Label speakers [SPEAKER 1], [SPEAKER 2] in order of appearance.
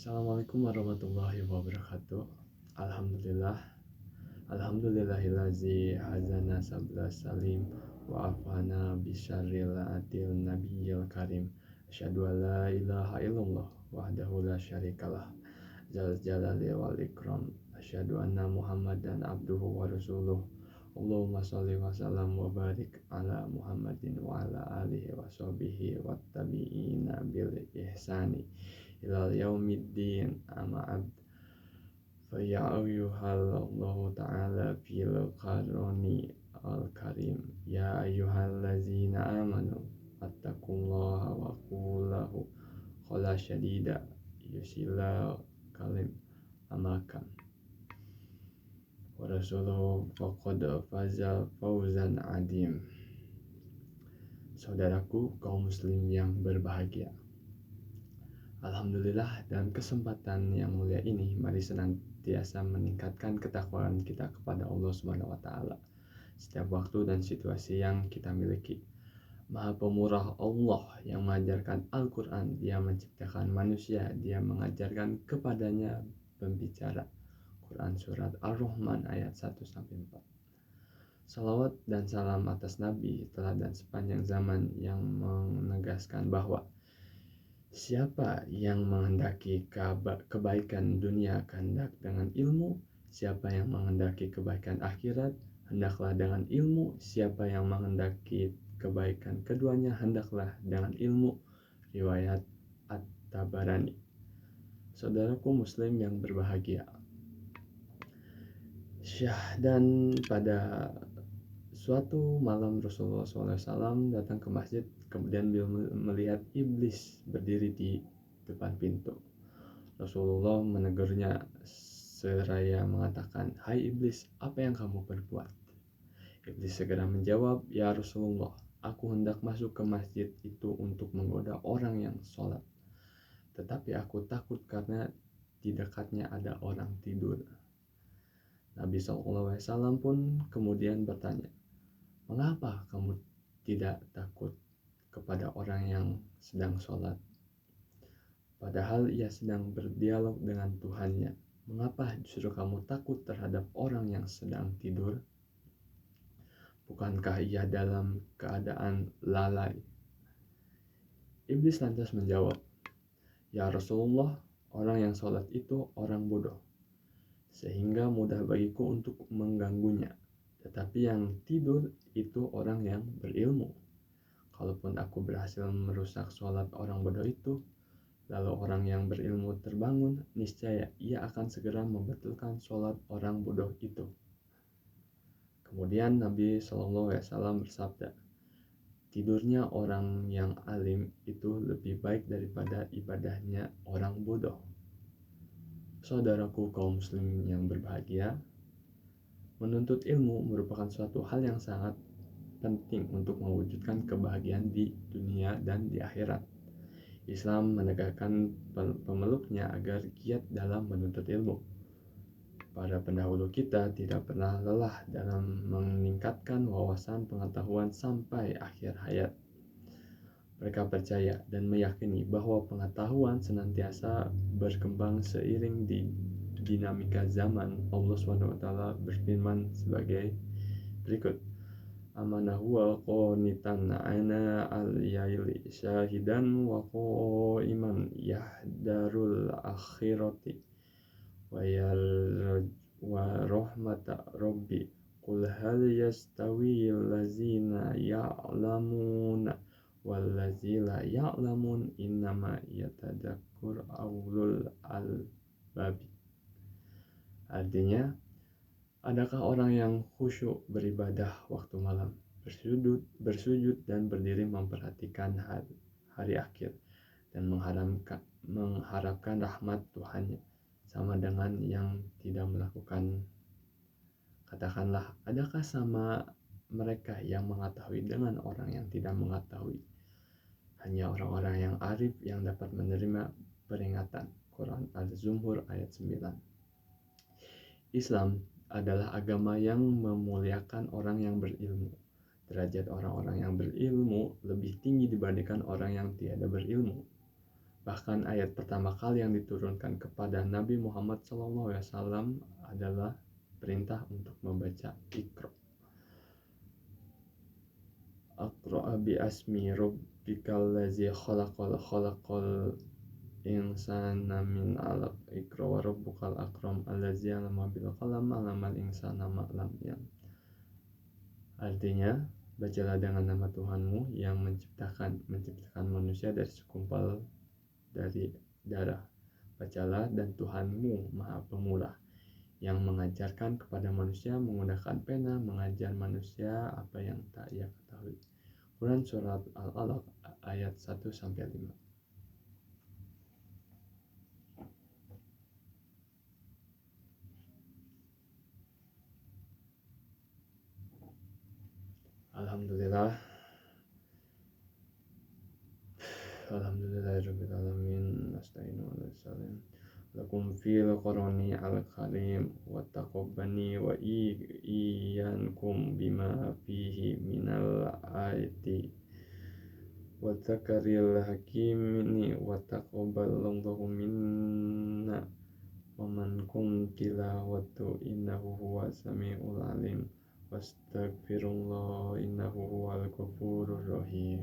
[SPEAKER 1] Assalamualaikum warahmatullahi wabarakatuh. Alhamdulillah, alhamdulillahillazi hazana sabla salim wa afana bisyarril atil nabiyyil karim. Asyhadu an la ilaha illallah wahdahu la syarikalah zal jalali wal ikram. Asyhadu anna Muhammadan abduhu wa rasuluh. Allahumma sholli wa sallam wa barik ala Muhammadin wa ala alihi wa sahbihi wa tabi'ina bil ihsani ilal yaumiddin amma abd fa ya ayyuhallahu ta'ala fil qaroni al karim ya ayyuhallazina amanu attaqullaha wa qulahu qala syadida yusila kalim amakan wa rasuluhu faqad fazal fawzan adim. Saudaraku kaum muslim yang berbahagia, alhamdulillah, dalam kesempatan yang mulia ini mari senantiasa meningkatkan ketakwaan kita kepada Allah Subhanahu wa taala setiap waktu dan situasi yang kita miliki. Maha Pemurah Allah yang mengajarkan Al-Qur'an, Dia menciptakan manusia, Dia mengajarkan kepadanya pembicara. Quran surat Ar-Rahman ayat 1-4. Salawat dan salam atas Nabi teladan sepanjang zaman yang menegaskan bahwa siapa yang menghendaki kebaikan dunia, kehendak dengan ilmu. Siapa yang menghendaki kebaikan akhirat, hendaklah dengan ilmu. Siapa yang menghendaki kebaikan keduanya, hendaklah dengan ilmu. Riwayat At-Tabarani. Saudaraku muslim yang berbahagia, dan pada suatu malam Rasulullah SAW datang ke masjid, kemudian beliau melihat iblis berdiri di depan pintu. Rasulullah menegurnya seraya mengatakan, "Hai iblis, apa yang kamu perbuat?" Iblis segera menjawab, "Ya Rasulullah, aku hendak masuk ke masjid itu untuk menggoda orang yang sholat. Tetapi aku takut karena di dekatnya ada orang tidur." Nabi SAW pun kemudian bertanya, "Mengapa kamu tidak takut kepada orang yang sedang sholat? Padahal ia sedang berdialog dengan Tuhannya. Mengapa justru kamu takut terhadap orang yang sedang tidur? Bukankah ia dalam keadaan lalai?" Iblis lantas menjawab, "Ya Rasulullah, orang yang sholat itu orang bodoh, sehingga mudah bagiku untuk mengganggunya. Tetapi yang tidur itu orang yang berilmu. Kalaupun aku berhasil merusak sholat orang bodoh itu, lalu orang yang berilmu terbangun, niscaya ia akan segera membetulkan sholat orang bodoh itu." Kemudian Nabi SAW bersabda, "Tidurnya orang yang alim itu lebih baik daripada ibadahnya orang bodoh." Saudaraku kaum muslim yang berbahagia, menuntut ilmu merupakan suatu hal yang sangat penting untuk mewujudkan kebahagiaan di dunia dan di akhirat. Islam menegakkan pemeluknya agar giat dalam menuntut ilmu. Para pendahulu kita tidak pernah lelah dalam meningkatkan wawasan pengetahuan sampai akhir hayat. Mereka percaya dan meyakini bahwa pengetahuan senantiasa berkembang seiring di dinamika zaman. Allah SWT berfirman sebagai berikut, "Amanahu wa qanitan ana al-yaili syahidan wa qaiman yahdarul akhirati wa rahmata rabbi qul hal yastawi allazina ya'lamuna wallazi la ya'lamun innama yatadakkur ulul albabi." Artinya, adakah orang yang khusyuk beribadah waktu malam, bersujud dan berdiri memperhatikan hari akhir dan mengharapkan rahmat Tuhannya, sama dengan yang tidak melakukan? Katakanlah, adakah sama mereka yang mengetahui dengan orang yang tidak mengetahui? Hanya orang-orang yang arif yang dapat menerima peringatan. Quran Az-Zumur ayat 9. Islam adalah agama yang memuliakan orang yang berilmu. Derajat orang-orang yang berilmu lebih tinggi dibandingkan orang yang tiada berilmu. Bahkan ayat pertama kali yang diturunkan kepada Nabi Muhammad SAW adalah perintah untuk membaca Iqra. Aqra bi asmi rabbikal ladzi khalaqal insana min 'alaq. Iqra wa rabbukal akram allazi 'allama bil qalam 'allamal insana ma lam ya'lam. Artinya, bacalah dengan nama Tuhanmu yang menciptakan manusia dari segumpal dari darah. Bacalah, dan Tuhanmu Maha Pemurah yang mengajarkan kepada manusia menggunakan pena, mengajar manusia apa yang tak ia ketahui. Quran Surat Al-Alaq ayat 1-5. Alhamdulillah. Alhamdulillahirabbil alamin. Nasta'inu wa nastaghfiruh. Lakum fil qarani al karim wa taqabbani wa iyyankum bima fihi minal ayati wa dzakaril hakimini wa taqabbalallahu minna wa man kum tilawatu innahu huwas samiul alim wastaghfirullah innahu huwal ghafurur rahim.